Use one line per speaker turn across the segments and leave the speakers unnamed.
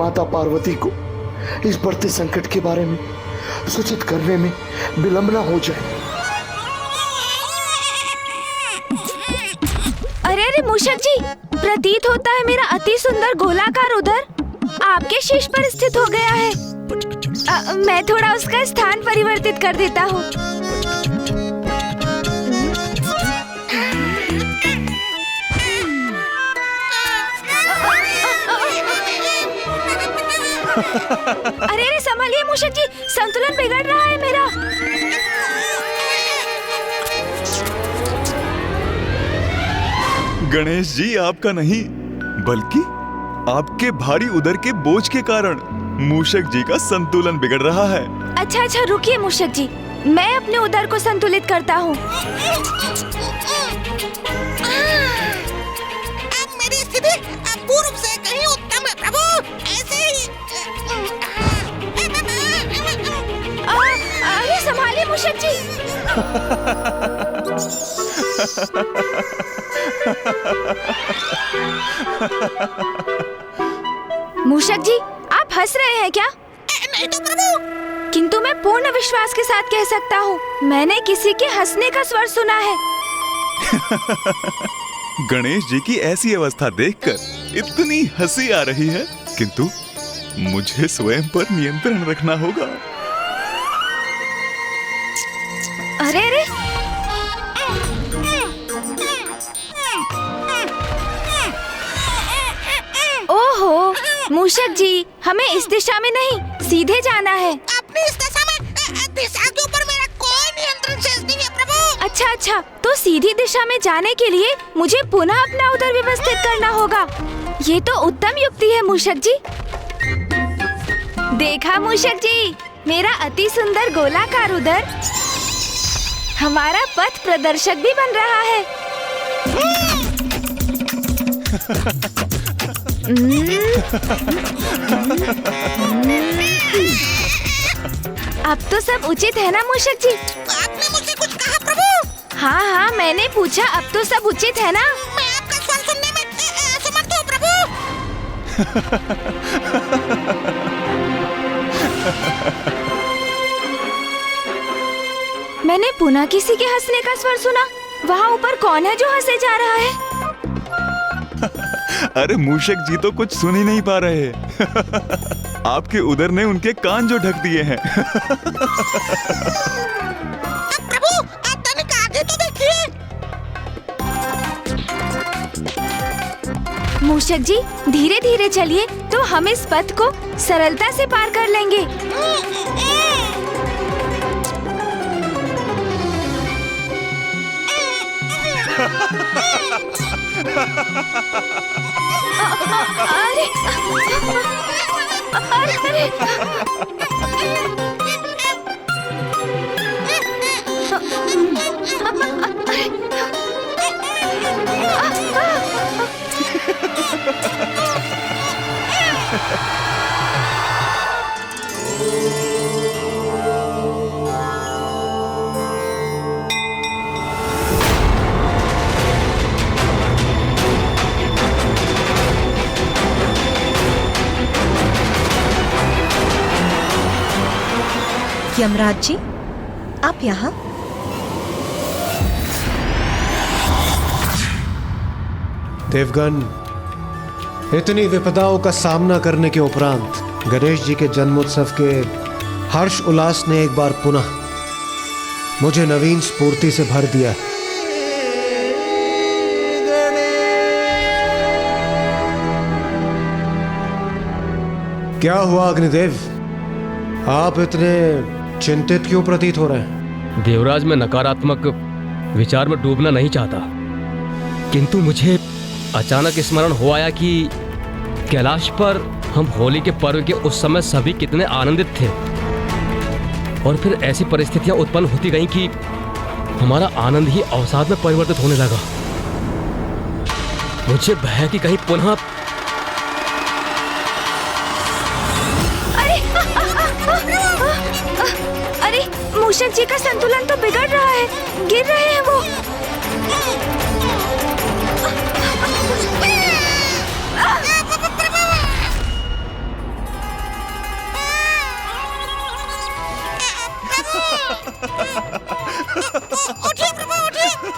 माता पार्वती को इस बढ़ते संकट के बारे में सूचित करने में विलंब न हो जाए।
अरे अरे मूषक जी, प्रतीत होता है मेरा अति सुंदर गोलाकार उदर आपके शीश पर स्थित हो गया है। मैं थोड़ा उसका स्थान परिवर्तित कर देता हूँ। अरे अरे संभालिए मूषक जी, संतुलन बिगड़ रहा है मेरा।
गणेश जी, आपका नहीं बल्कि आपके भारी उदर के बोझ के कारण मूषक जी का संतुलन बिगड़ रहा है।
अच्छा अच्छा रुकिए मूषक जी, मैं अपने उदर को संतुलित करता हूँ।
अब मेरी स्थिति पूर्व से कहीं उत्तम है प्रभु। ऐसे ही
अरे संभालिए मूषक जी। मूषक जी, आप हंस रहे हैं क्या?
नहीं तो प्रभु।
किंतु मैं पूर्ण विश्वास के साथ कह सकता हूँ, मैंने किसी के हंसने का स्वर सुना है।
गणेश जी की ऐसी अवस्था देखकर इतनी हंसी आ रही है, किंतु मुझे स्वयं पर नियंत्रण रखना होगा।
अरे अरे, ओहो मूषक जी, हमें इस दिशा में नहीं, सीधे जाना है।
अपनी इस दशा में दिशा के ऊपर मेरा कोई नियंत्रण शेष नहीं है प्रभु।
अच्छा अच्छा, तो सीधी दिशा में जाने के लिए मुझे पुनः अपना उदर व्यवस्थित करना होगा। ये तो उत्तम युक्ति है मूषक जी। देखा मूषक जी, मेरा अति सुंदर गोलाकार उदर हमारा पथ प्रदर्शक भी बन रहा है। अब तो सब उचित है ना मूषक जी?
आपने मुझसे कुछ कहा प्रभु?
हाँ हाँ, मैंने पूछा अब तो सब उचित है ना?
मैं आपका स्वर सुनने में असमर्थ हूँ प्रभु।
मैंने पुनः किसी के हंसने का स्वर सुना। वहाँ ऊपर कौन है जो हंसे जा रहा है?
अरे मूषक जी तो कुछ सुन ही नहीं पा रहे। आपके उदर ने उनके कान जो ढक दिए हैं।
प्रभु, आप तनिक आगे तो देखिए।
मूषक जी, धीरे धीरे चलिए तो हम इस पथ को सरलता से पार कर लेंगे। अरे
यमराज जी, आप यहाँ?
देवगण, इतनी विपदाओं का सामना करने के उपरांत गणेश जी के जन्मोत्सव के हर्ष उल्लास ने एक बार पुनः मुझे नवीन स्फूर्ति से भर दिया। क्या हुआ अग्निदेव, आप इतने चिंतित क्यों प्रतीत हो रहे हैं?
देवराज, मैं नकारात्मक विचार में डूबना नहीं चाहता, किंतु मुझे अचानक स्मरण हो आया कि कैलाश पर हम होली के पर्व के उस समय सभी कितने आनंदित थे, और फिर ऐसी परिस्थितियां उत्पन्न होती गईं कि हमारा आनंद ही अवसाद में परिवर्तित होने लगा। मुझे भय है कि कहीं पुनः
अरे मूषक जी का संतुलन तो बिगड़ रहा है, गिर रहे हैं वो।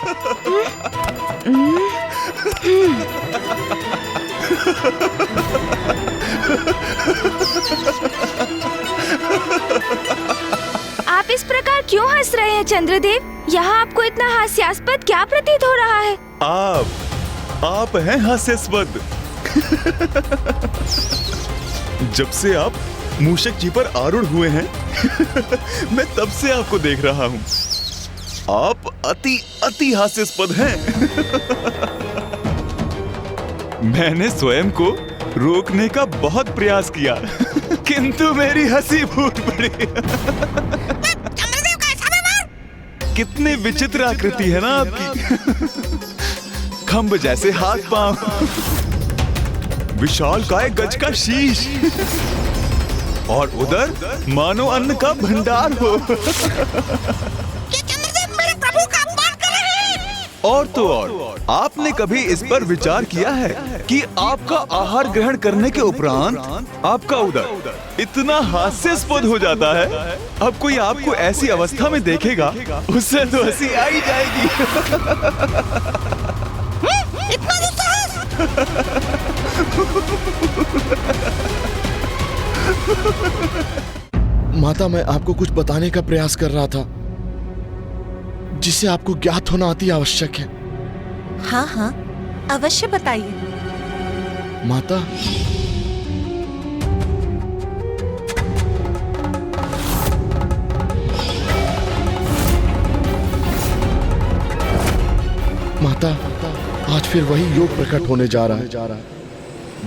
आप इस प्रकार क्यों हंस रहे हैं चंद्रदेव? यहाँ आपको इतना हास्यास्पद क्या प्रतीत हो रहा है?
आप हैं हास्यास्पद। जब से आप मूषक जी पर आरूढ़ हुए हैं मैं तब से आपको देख रहा हूँ। आप अति हास्यास्पद हैं। मैंने स्वयं को रोकने का बहुत प्रयास किया किंतु मेरी हंसी फूट पड़ी।
चंद्रदेव का ऐसा व्यवहार!
कितनी विचित्र आकृति है ना आपकी। खंभ जैसे हाथ पांव, विशाल काय गज का शीश और उधर मानो अन्न का भंडार हो।
ये चंद्रदेव मेरे प्रभु का अपमान कर रहे हैं।
और तो और, आपने कभी इस पर विचार किया है कि आपका आहार ग्रहण करने के उपरांत आपका उदर इतना हास्यास्पद हो जाता है, अब कोई आपको ऐसी अवस्था में देखेगा उससे तो हंसी आ ही जाएगी।
इतना दुस्साहस!
माता, मैं आपको कुछ बताने का प्रयास कर रहा था जिसे आपको ज्ञात होना अति आवश्यक है।
हाँ हाँ, अवश्य बताइए।
माता, माता, आज फिर वही योग प्रकट होने जा रहा है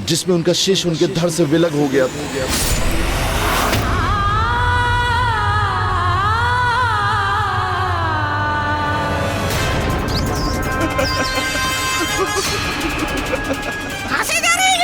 जिसमें उनका शीश उनके धड़ से विलग हो गया था।
हंसे जा रहे हैं।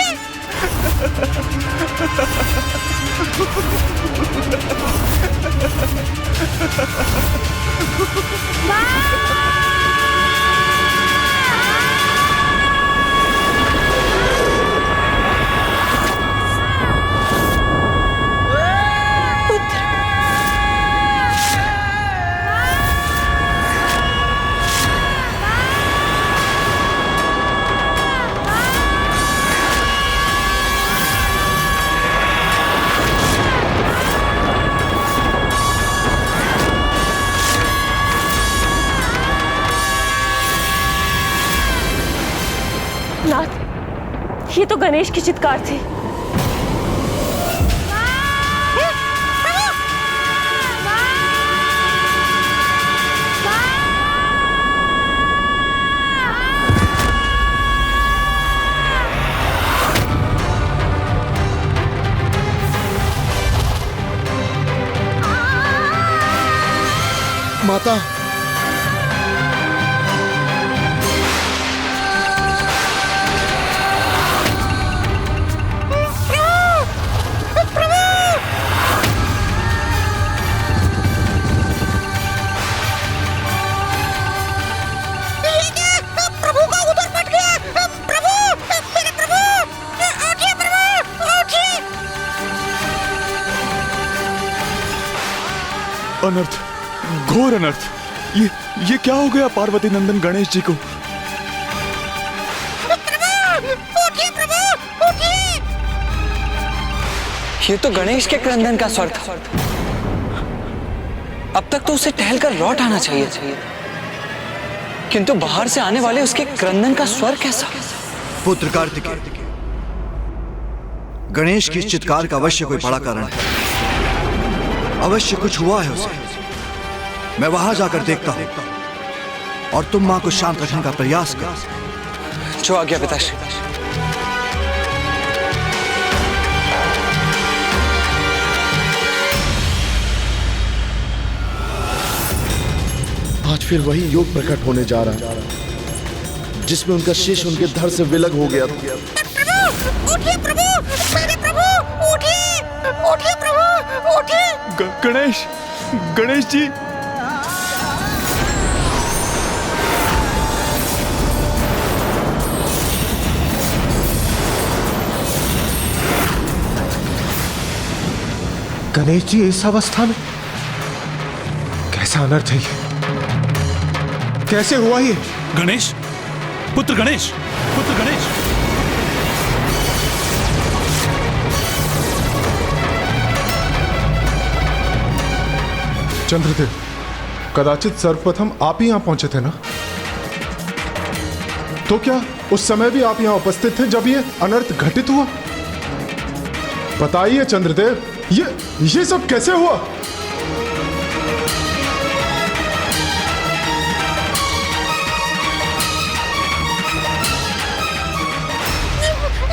नाथ, ये तो गणेश की चित्कार थी।
माता,
अनर्थ, घोर अनर्थ। ये क्या हो गया पार्वती नंदन गणेश जी को?
उठिए प्रभु, उठिए!
ये तो गणेश के क्रंदन का स्वर था। अब तक तो उसे टहलकर लौट आना चाहिए, किंतु बाहर से आने वाले उसके क्रंदन का स्वर कैसा?
पुत्र कार्तिकेय, गणेश की इस चित्कार का अवश्य कोई बड़ा कारण है। अवश्य कुछ हुआ है उसे। मैं वहां जाकर देखता हूं और तुम मां को शांत रखने का प्रयास कर।
जो आज्ञा पिताश्री।
आज फिर वही योग प्रकट होने जा रहा है जिसमें उनका शीश उनके धड़ से विलग हो गया था।
प्रभु, उठिए प्रभु, मेरे प्रभु, उठिए, उठिए प्रभु, उठिए!
गणेश जी,
गणेश जी इस अवस्था में? कैसा अनर्थ है ये? कैसे हुआ ये?
गणेश, पुत्र गणेश, पुत्र गणेश।
चंद्रदेव, कदाचित सर्वप्रथम आप ही यहां पहुंचे थे ना? तो क्या उस समय भी आप यहां उपस्थित थे जब ये अनर्थ घटित हुआ? बताइए चंद्रदेव, ये सब कैसे हुआ?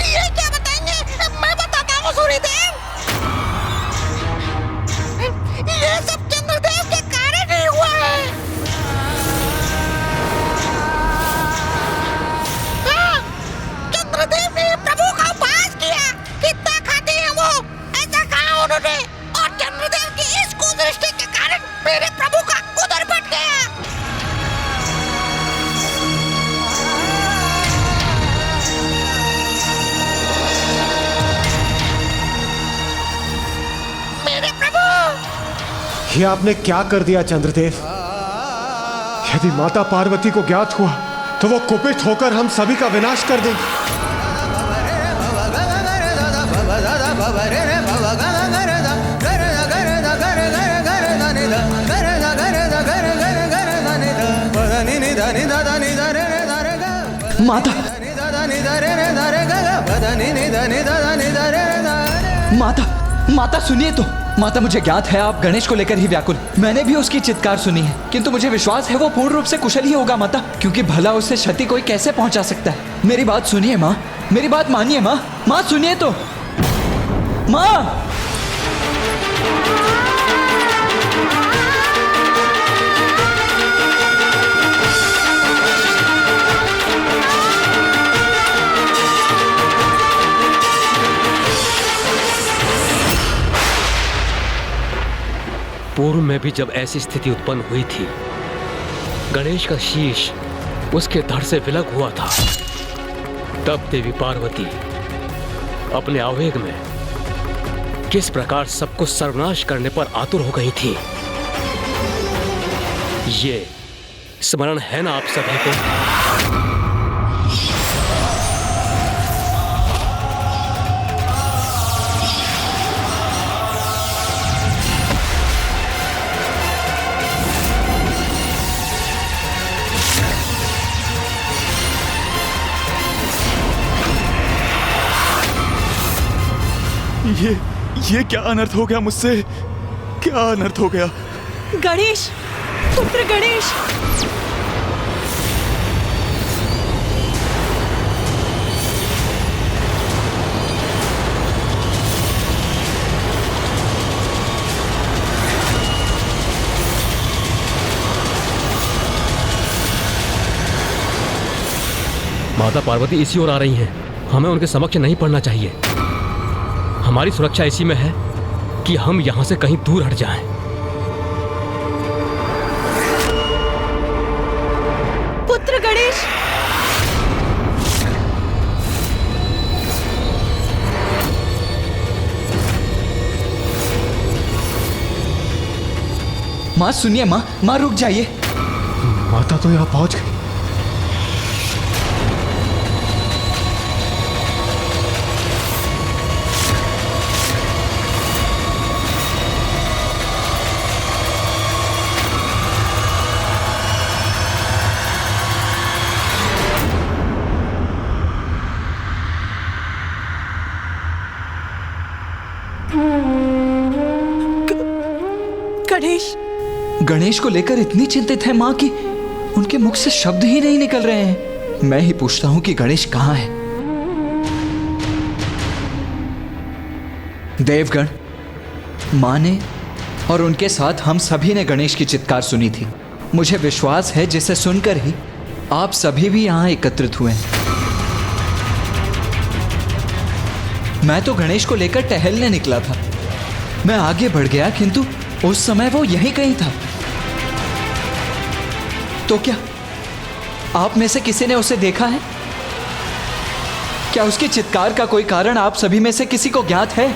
ये क्या बताएंगे? मैं बताता हूँ सूर्यदेव। ये सब चंद्रदेव के कारण ही हुआ है। हाँ, चंद्रदेव ने प्रभु का उपहास किया। कितना खाते हैं वो, ऐसा कहा उन्होंने। और चंद्रदेव की इस कुदृष्टि के कारण मेरे प्रभु का उदर फट गया। मेरे प्रभु,
ये आपने क्या कर दिया चंद्रदेव? यदि माता पार्वती को ज्ञात हुआ तो वो कुपित होकर हम सभी का विनाश कर देंगी।
माता, माता, माता सुनिए तो। माता, मुझे ज्ञात है आप गणेश को लेकर ही व्याकुल। मैंने भी उसकी चित्कार सुनी है, किंतु मुझे विश्वास है वो पूर्ण रूप से कुशल ही होगा माता, क्योंकि भला उससे क्षति कोई कैसे पहुंचा सकता है। मेरी बात सुनिए माँ, मेरी बात मानिए माँ। माँ सुनिए तो। माँ,
पूर्व में भी जब ऐसी स्थिति उत्पन्न हुई थी, गणेश का शीश उसके धड़ से विलग हुआ था। तब देवी पार्वती अपने आवेग में किस प्रकार सबको सर्वनाश करने पर आतुर हो गई थी, ये स्मरण है ना आप सभी को?
ये क्या अनर्थ हो गया मुझसे? क्या अनर्थ हो गया?
गणेश, पुत्र गणेश।
माता पार्वती इसी ओर आ रही हैं। हमें उनके समक्ष नहीं पड़ना चाहिए। हमारी सुरक्षा इसी में है कि हम यहां से कहीं दूर हट जाएं।
पुत्र गणेश,
माँ सुनिए माँ, माँ रुक जाइए।
माता तो यहाँ पहुंच गई।
गणेश,
गणेश को लेकर इतनी चिंतित है माँ कि उनके मुख से शब्द ही नहीं निकल रहे हैं। मैं ही पूछता हूं कि गणेश कहाँ है। देवगण, माँ ने और उनके साथ हम सभी ने गणेश की चित्कार सुनी थी। मुझे विश्वास है जिसे सुनकर ही आप सभी भी यहाँ एकत्रित हुए हैं। मैं तो गणेश को लेकर टहलने निकला था। मैं आगे बढ़ गया, किंतु उस समय वो यहीं कहीं था। तो क्या आप में से किसी ने उसे देखा है? क्या उसकी चित्कार का कोई कारण आप सभी में से किसी को ज्ञात है?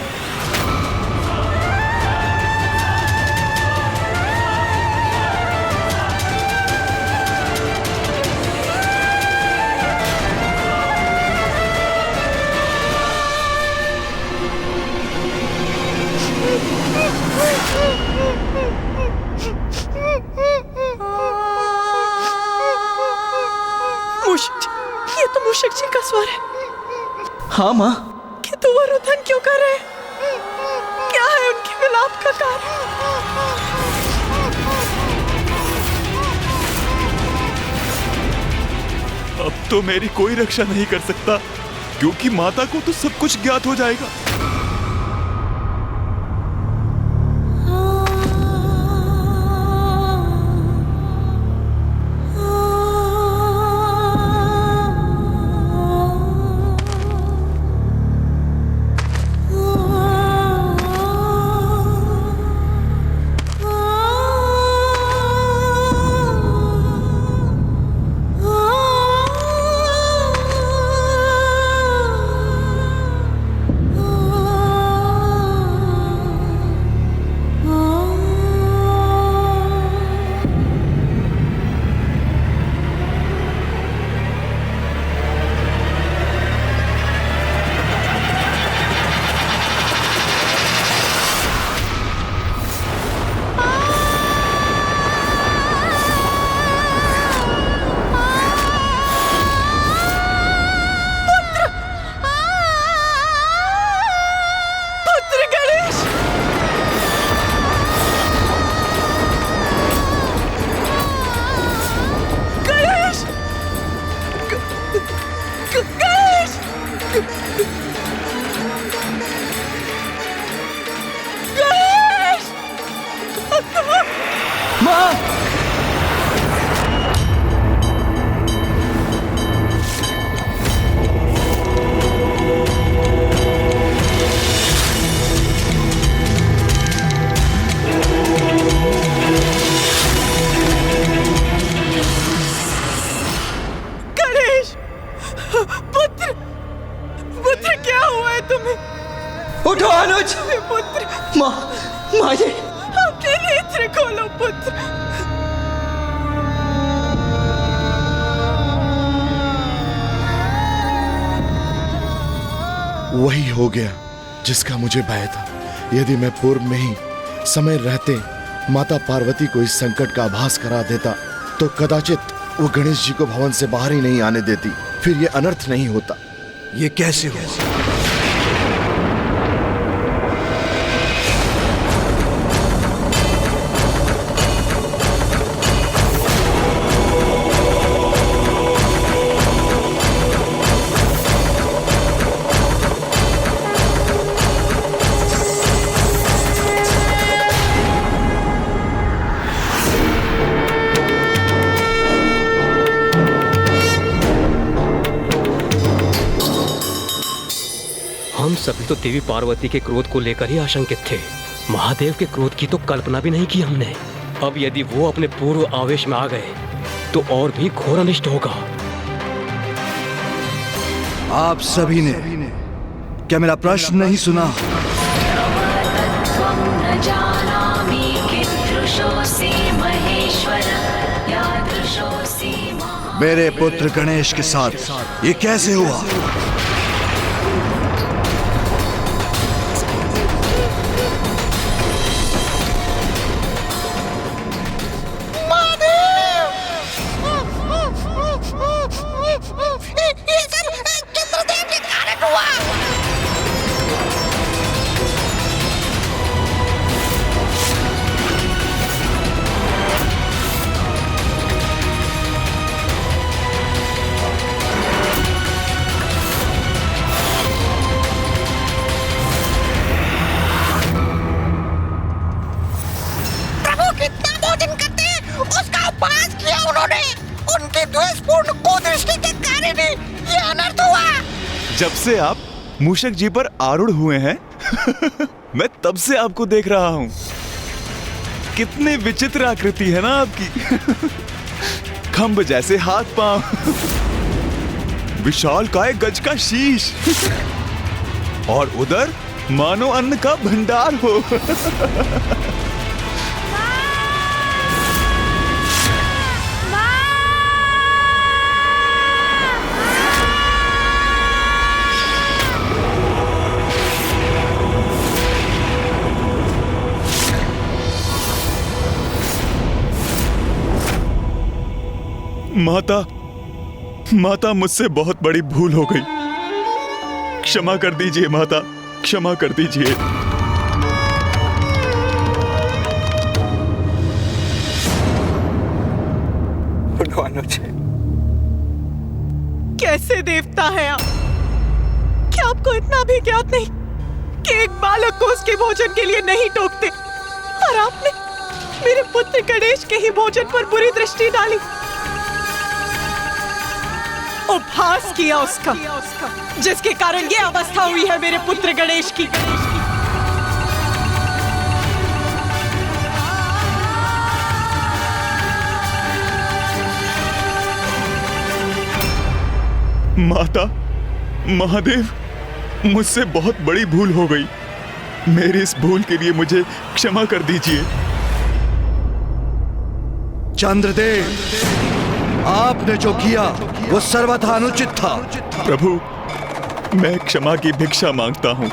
मूषक जी, ये तो मूषक जी का स्वर है।
हाँ माँ।
किंतु वो रुदन क्यों कर रहे हैं? क्या है उनके विलाप का कारण?
अब तो मेरी कोई रक्षा नहीं कर सकता, क्योंकि माता को तो सब कुछ ज्ञात हो जाएगा।
उठो अनुज।
पुत्र,
माँ ये
अपने नेत्र खोलो पुत्र।
वही हो गया जिसका मुझे भय था। यदि मैं पूर्व में ही समय रहते माता पार्वती को इस संकट का आभास करा देता तो कदाचित वो गणेश जी को भवन से बाहर ही नहीं आने देती, फिर ये अनर्थ नहीं होता।
ये कैसे हुआ?
हम सभी तो देवी पार्वती के क्रोध को लेकर ही आशंकित थे। महादेव के क्रोध की तो कल्पना भी नहीं की हमने। अब यदि वो अपने पूर्व आवेश में आ गए तो और भी घोर अनिष्ट होगा।
आप सभी ने क्या मेरा प्रश्न नहीं सुना? मेरे पुत्र गणेश के साथ ये कैसे हुआ?
जब से आप मूषक जी पर आरूढ़ हुए हैं मैं तब से आपको देख रहा हूं। कितनी विचित्र आकृति है ना आपकी। खंभ जैसे हाथ पांव, विशाल काय गज का शीश और उधर मानो अन्न का भंडार हो। माता मुझसे बहुत बड़ी भूल हो गई। क्षमा कर दीजिए माता, क्षमा कर दीजिए।
कैसे देवता है आप? क्या आपको इतना भी ज्ञात नहीं कि एक बालक को उसके भोजन के लिए नहीं टोकते, और आपने मेरे पुत्र गणेश के ही भोजन पर बुरी दृष्टि डाली, उपहास किया उसका, जिसके कारण ये अवस्था हुई है मेरे पुत्र गणेश की।
माता, महादेव, मुझसे बहुत बड़ी भूल हो गई। मेरी इस भूल के लिए मुझे क्षमा कर दीजिए।
चंद्रदेव, आपने जो किया वो सर्वथा अनुचित था।
प्रभु, मैं क्षमा की भिक्षा मांगता हूँ,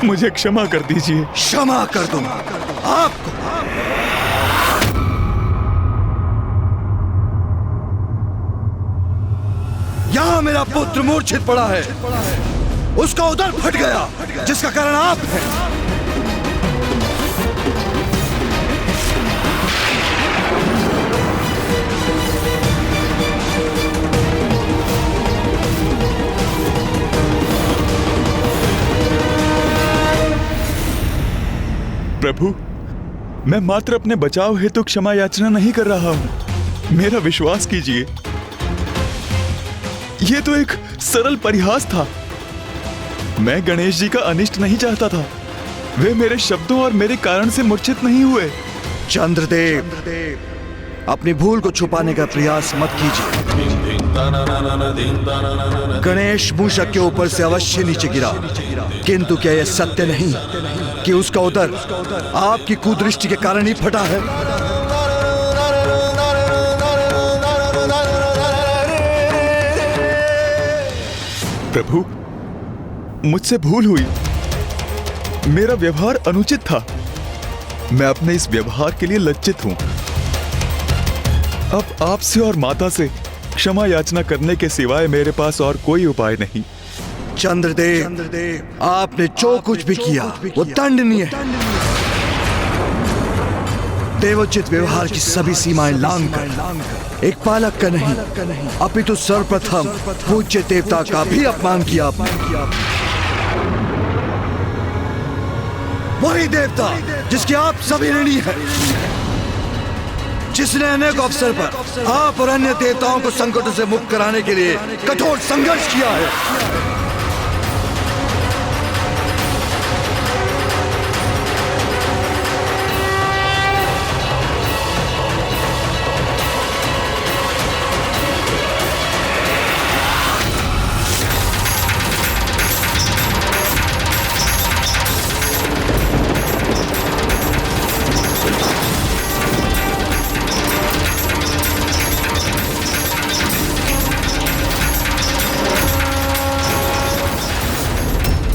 मुझे क्षमा कर दीजिए।
क्षमा कर दूंगा आपको। यहाँ मेरा पुत्र मूर्छित पड़ा है, उसका उदर फट गया, जिसका कारण आप हैं।
प्रभु, मैं मात्र अपने बचाव हेतु क्षमा याचना नहीं कर रहा हूँ, मेरा विश्वास कीजिए। ये तो एक सरल परिहास था। मैं गणेश जी का अनिष्ट नहीं चाहता था। वे मेरे शब्दों और मेरे कारण से मूर्छित नहीं हुए।
चंद्रदेव, अपनी भूल को छुपाने का प्रयास मत कीजिए। गणेश मूषक के ऊपर से अवश्य नीचे गिरा, किंतु क्या यह सत्य नहीं कि उसका उदर आपकी कुदृष्टि के कारण ही फटा है?
प्रभु, मुझसे भूल हुई। मेरा व्यवहार अनुचित था। मैं अपने इस व्यवहार के लिए लज्जित हूं। अब आपसे और माता से क्षमा याचना करने के सिवाय मेरे पास और कोई उपाय नहीं।
चंद्रदेव, आपने जो कुछ भी किया वो दंडनीय है। देवोचित व्यवहार की सभी सीमाएं लांघकर एक बालक का नहीं अपितु सर्वप्रथम पूज्य देवता का भी अपमान किया। वही देवता जिसके आप सभी ऋणी हैं, जिसने अनेक अवसर पर आप और अन्य देवताओं को संकटों से मुक्त कराने के लिए कठोर संघर्ष किया है।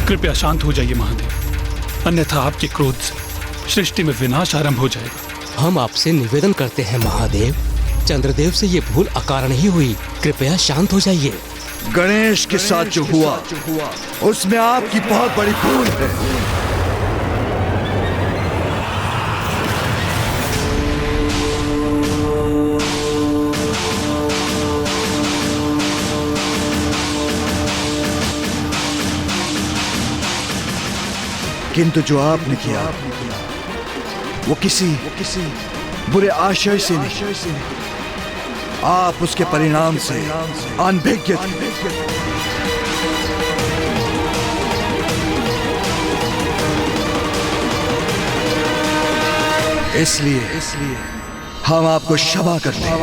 कृपया शांत हो जाइए महादेव, अन्यथा आपके क्रोध से सृष्टि में विनाश आरंभ हो जाएगा।
हम आपसे निवेदन करते हैं महादेव, चंद्रदेव से ये भूल अकारण ही हुई, कृपया शांत हो जाइए।
गणेश के साथ जो हुआ उसमें आपकी बहुत बड़ी भूल है। किंतु जो आपने किया वो किसी बुरे आशय से नहीं, आप उसके परिणाम से अनभिज्ञ थे। इसलिए हम आपको क्षमा करते हैं।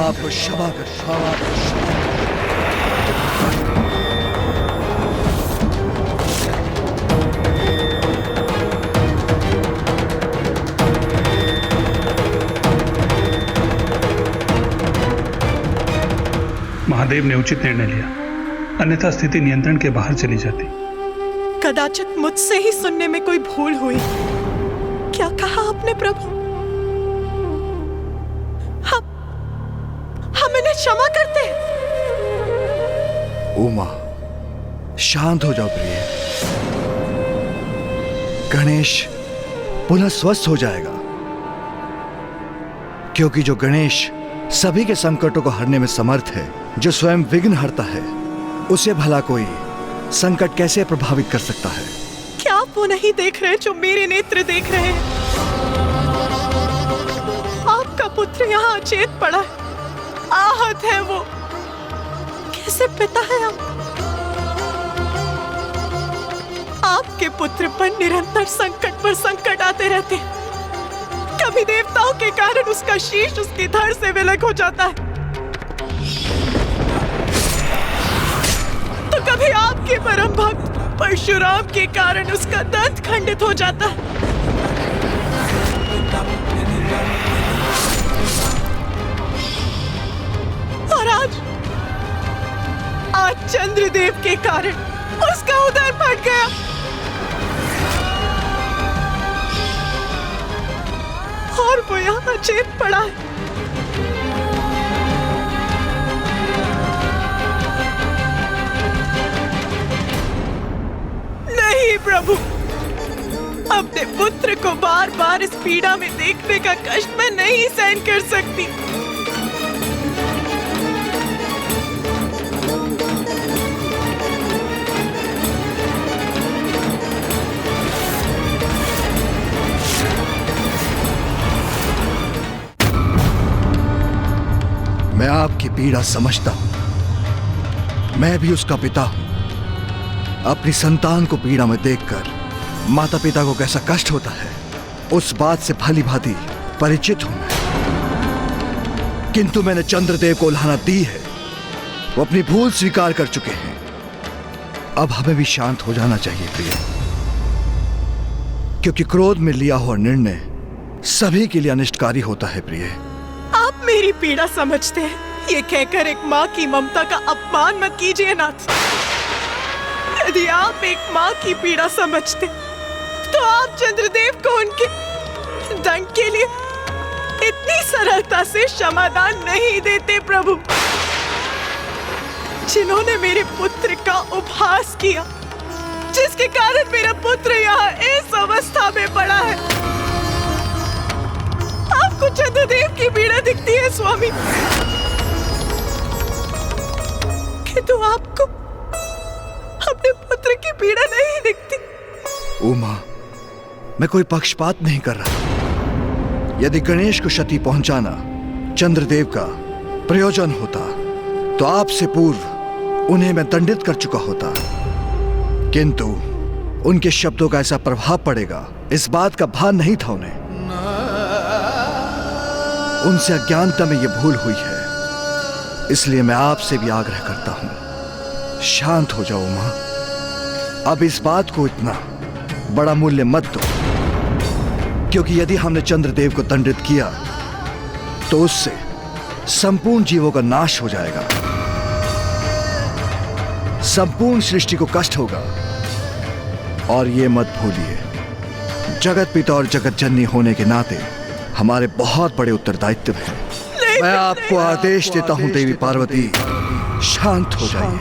महादेव ने उचित निर्णय लिया, अन्यथा स्थिति नियंत्रण के बाहर चली जाती।
कदाचित मुझसे ही सुनने में कोई भूल हुई। क्या कहा आपने प्रभु? हम
उमा, शांत हो जाओ प्रिय। गणेश पुनः स्वस्थ हो जाएगा, क्योंकि जो गणेश सभी के संकटों को हरने में समर्थ है, जो स्वयं विघ्न हरता है, उसे भला कोई संकट कैसे प्रभावित कर सकता है?
क्या आप वो नहीं देख रहे जो मेरे नेत्र देख रहे हैं? आपका पुत्र यहाँ अचेत पड़ा है, आहत है वो। कैसे पिता है आप? आपके पुत्र पर निरंतर संकट पर संकट आते रहते हैं। कभी देवताओं के कारण उसका शीश उसकी धड़ से विलग हो जाता है, तो कभी आपके परम भक्त परशुराम के कारण उसका दंत खंडित हो जाता है। और आज चंद्रदेव के कारण उसका उदर फट गया। और वो यहाँ अचेत पड़ा है। नहीं प्रभु, अपने पुत्र को बार बार इस पीड़ा में देखने का कष्ट मैं नहीं सहन कर सकती।
मैं आपकी पीड़ा समझता हूं। मैं भी उसका पिता हूं। अपनी संतान को पीड़ा में देखकर माता पिता को कैसा कष्ट होता है, उस बात से भली भांति परिचित हूं मैं। किंतु मैंने चंद्रदेव को उल्हाना दी है, वो अपनी भूल स्वीकार कर चुके हैं। अब हमें भी शांत हो जाना चाहिए प्रिय, क्योंकि क्रोध में लिया हुआ निर्णय सभी के लिए अनिष्टकारी होता है प्रिय।
आप मेरी पीड़ा समझते हैं, ये कहकर एक माँ की ममता का अपमान मत कीजिए नाथ। यदि आप एक माँ की पीड़ा समझते तो आप चंद्रदेव को उनके दंड के लिए इतनी सरलता से क्षमादान नहीं देते प्रभु। जिन्होंने मेरे पुत्र का उपहास किया, जिसके कारण मेरा पुत्र यहाँ इस अवस्था में पड़ा है, आपको चंद्रदेव की पीड़ा दिखती है स्वामी, किंतु आपको अपने पुत्र की पीड़ा नहीं दिखती।
उमा, मैं कोई पक्षपात नहीं कर रहा। यदि गणेश को क्षति पहुंचाना चंद्रदेव का प्रयोजन होता तो आपसे पूर्व उन्हें मैं दंडित कर चुका होता, किंतु उनके शब्दों का ऐसा प्रभाव पड़ेगा, इस बात का भान नहीं था उन्हें। उनसे अज्ञानता में यह भूल हुई है, इसलिए मैं आपसे भी आग्रह करता हूं, शांत हो जाओ मां। अब इस बात को इतना बड़ा मूल्य मत दो, क्योंकि यदि हमने चंद्रदेव को दंडित किया तो उससे संपूर्ण जीवों का नाश हो जाएगा, संपूर्ण सृष्टि को कष्ट होगा। और ये मत भूलिए, जगत पिता और जगत जननी होने के नाते हमारे बहुत बड़े उत्तरदायित्व हैं। मैं आपको आदेश देता हूं देवी पार्वती, शांत हो जाइए।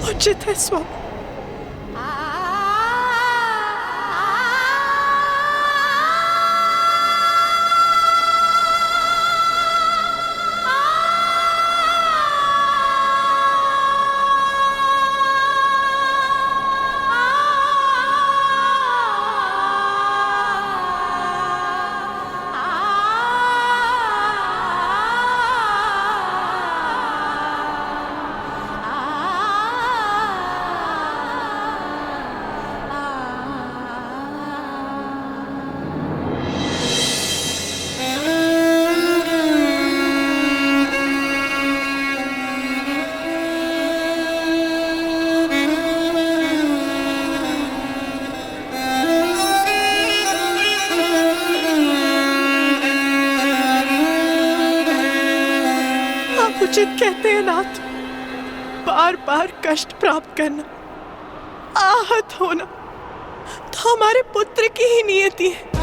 उचित है स्वामी। उचित कहते हैं नाथ, बार बार कष्ट प्राप्त करना आहत होना तो हमारे पुत्र की ही नियति है।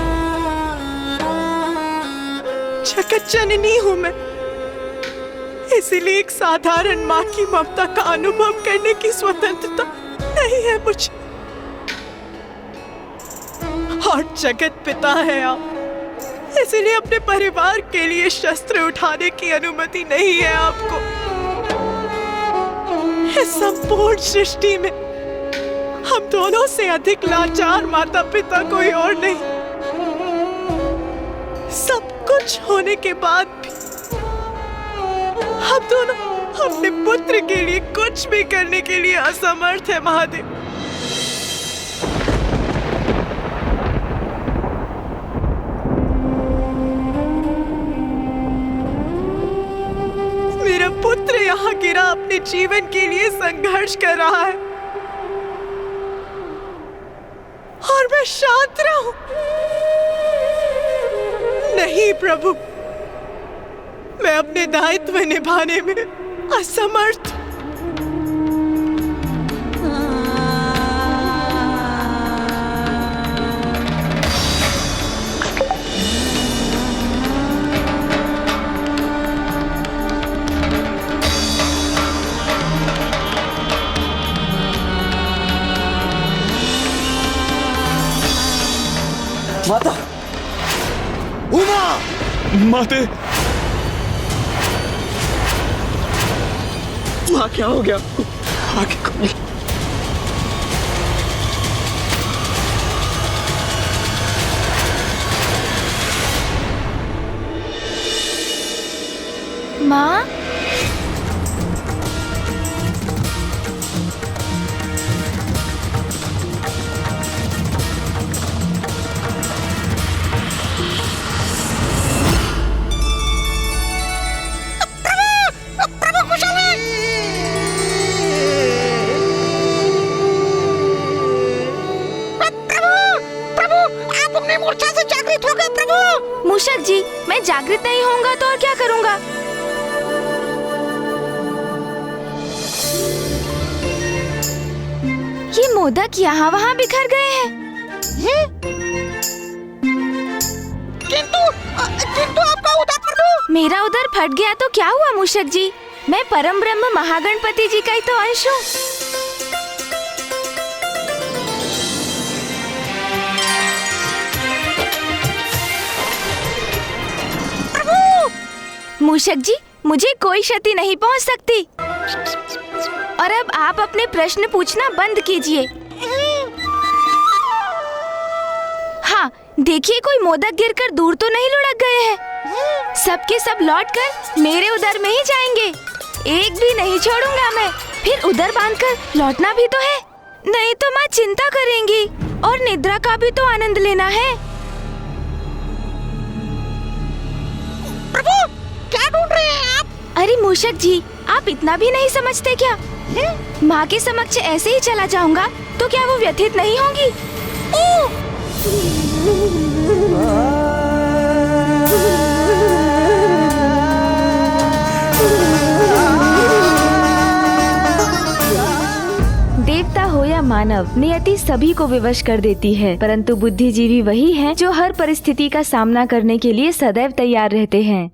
जगत जननी हूं मैं, इसलिए एक साधारण माँ की ममता का अनुभव करने की स्वतंत्रता नहीं है मुझे। और जगत पिता है आप, इसलिए अपने परिवार के लिए शस्त्र उठाने की अनुमति नहीं है आपको। इस संपूर्ण सृष्टि में हम दोनों से अधिक लाचार माता पिता कोई और नहीं। सब कुछ होने के बाद भी हम दोनों अपने पुत्र के लिए कुछ भी करने के लिए असमर्थ है महादेव। मेरा पुत्र यहाँ गिरा अपने जीवन के लिए संघर्ष कर रहा है और मैं शांत रहूं? नहीं प्रभु, मैं अपने दायित्व निभाने में असमर्थ।
माता, उमा,
माते,
वहाँ क्या हो गया? आगे खोल।
माँ, मूषक जी, मैं जागृत नहीं होऊंगा तो और क्या करूंगा? ये मोदक यहाँ वहाँ बिखर गए हैं।
किंतु आपका उदर प्रभु।
मेरा उदर फट गया तो क्या हुआ मूषक जी? मैं परम ब्रह्म महागणपति जी का ही तो अंश हूँ। मूषक जी, मुझे कोई क्षति नहीं पहुंच सकती। और अब आप अपने प्रश्न पूछना बंद कीजिए। हाँ, देखिए कोई मोदक गिरकर दूर तो नहीं लुढ़क गए हैं। सबके सब लौटकर मेरे उदर में ही जाएंगे। एक भी नहीं छोड़ूंगा मैं। फिर उदर बांधकर लौटना भी तो है, नहीं तो माँ चिंता करेंगी और निद्रा का भी तो आनंद लेना है।
प्रभु, क्या ढूंढ रहे हैं आप?
अरे मूषक जी, आप इतना भी नहीं समझते क्या? माँ के समक्ष ऐसे ही चला जाऊंगा तो क्या वो व्यथित नहीं होंगी? देवता हो या मानव, नियति सभी को विवश कर देती है, परंतु बुद्धिजीवी वही हैं जो हर परिस्थिति का सामना करने के लिए सदैव तैयार रहते हैं।